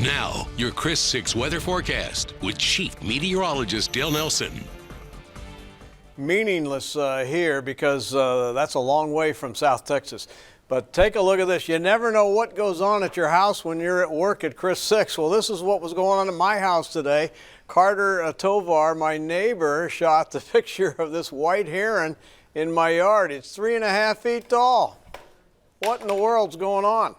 Now, your Chris 6 weather forecast with Chief Meteorologist Dale Nelson. Meaningless here because that's a long way from South Texas. But take a look at this. You never know what goes on at your house when you're at work at Chris 6. Well, this is what was going on at my house today. Carter Tovar, my neighbor, shot the picture of this white heron in my yard. It's 3.5 feet tall. What in the world's going on?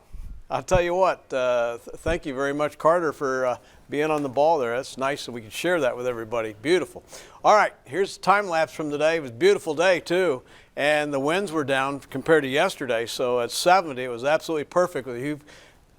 I'll tell you what, thank you very much, Carter, for being on the ball there. That's nice that we can share that with everybody. Beautiful. All right, here's the time lapse from today. It was a beautiful day, too, and the winds were down compared to yesterday. So at 70, it was absolutely perfect with a huge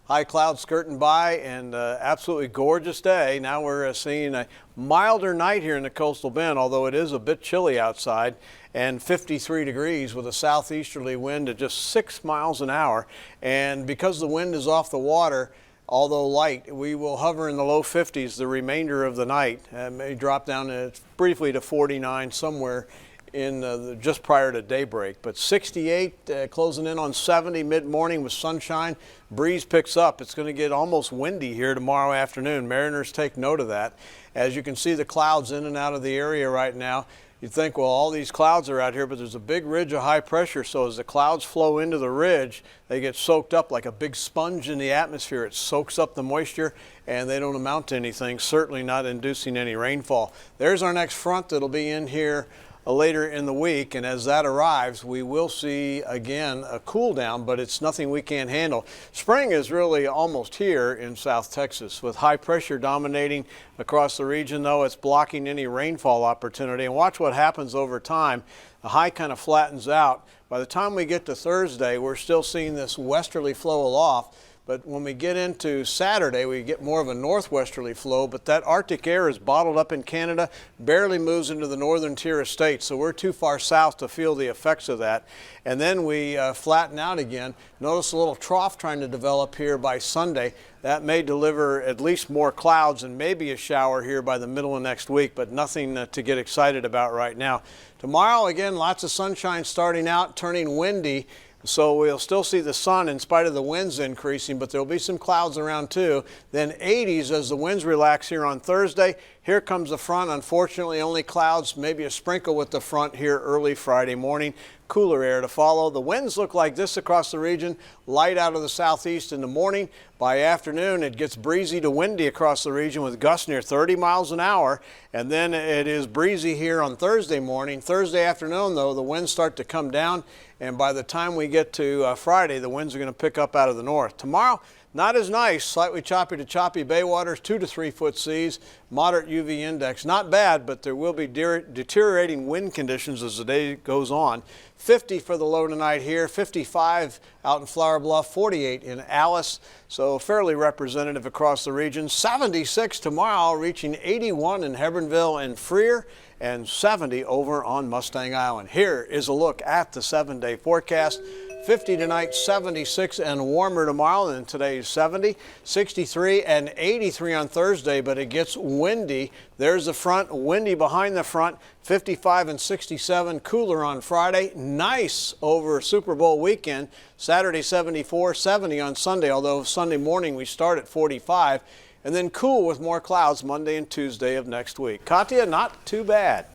high clouds skirting by and absolutely gorgeous day. Now we're seeing a milder night here in the coastal bend, although it is a bit chilly outside, and 53 degrees with a southeasterly wind at just 6 miles an hour. And because the wind is off the water, although light, we will hover in the low 50s the remainder of the night. May drop down briefly to 49 somewhere in just prior to daybreak. But 68 closing in on 70 mid-morning with sunshine. Breeze picks up. It's going to get almost windy here tomorrow afternoon. Mariners take note of that. As you can see the clouds in and out of the area right now. You'd think, well, all these clouds are out here, but there's a big ridge of high pressure, so as the clouds flow into the ridge, they get soaked up like a big sponge in the atmosphere. It soaks up the moisture, and they don't amount to anything, certainly not inducing any rainfall. There's our next front that'll be in here later in the week, and as that arrives, we will see again a cool down, but it's nothing we can't handle. Spring is really almost here in South Texas with high pressure dominating across the region, though it's blocking any rainfall opportunity. And watch what happens over time. The high kind of flattens out. By the time we get to Thursday, we're still seeing this westerly flow aloft. But when we get into Saturday, we get more of a northwesterly flow, but that Arctic air is bottled up in Canada, barely moves into the northern tier of states, so we're too far south to feel the effects of that. And then we flatten out again. Notice a little trough trying to develop here by Sunday. That may deliver at least more clouds and maybe a shower here by the middle of next week, but nothing to get excited about right now. Tomorrow, again, lots of sunshine starting out, turning windy. So we'll still see the sun in spite of the winds increasing, but there'll be some clouds around too. Then 80s as the winds relax here on Thursday. Here comes the front. Unfortunately, only clouds, maybe a sprinkle with the front here early Friday morning. Cooler air to follow. The winds look like this across the region. Light out of the southeast in the morning. By afternoon, it gets breezy to windy across the region with gusts near 30 miles an hour. And then it is breezy here on Thursday morning. Thursday afternoon, though, the winds start to come down. And by the time we get to Friday, the winds are going to pick up out of the north. Tomorrow, not as nice, slightly choppy to choppy bay waters, 2 to 3 foot seas, moderate UV index. Not bad, but there will be deteriorating wind conditions as the day goes on. 50 for the low tonight here, 55 out in Flower Bluff, 48 in Alice, so fairly representative across the region. 76 tomorrow, reaching 81 in Hebbronville and Freer, and 70 over on Mustang Island. Here is a look at the 7-day forecast. 50 tonight, 76 and warmer tomorrow than today's 70, 63 and 83 on Thursday, but it gets windy. There's the front, windy behind the front, 55 and 67, cooler on Friday. Nice over Super Bowl weekend, Saturday 74, 70 on Sunday, although Sunday morning we start at 45, and then cool with more clouds Monday and Tuesday of next week. Katia, not too bad.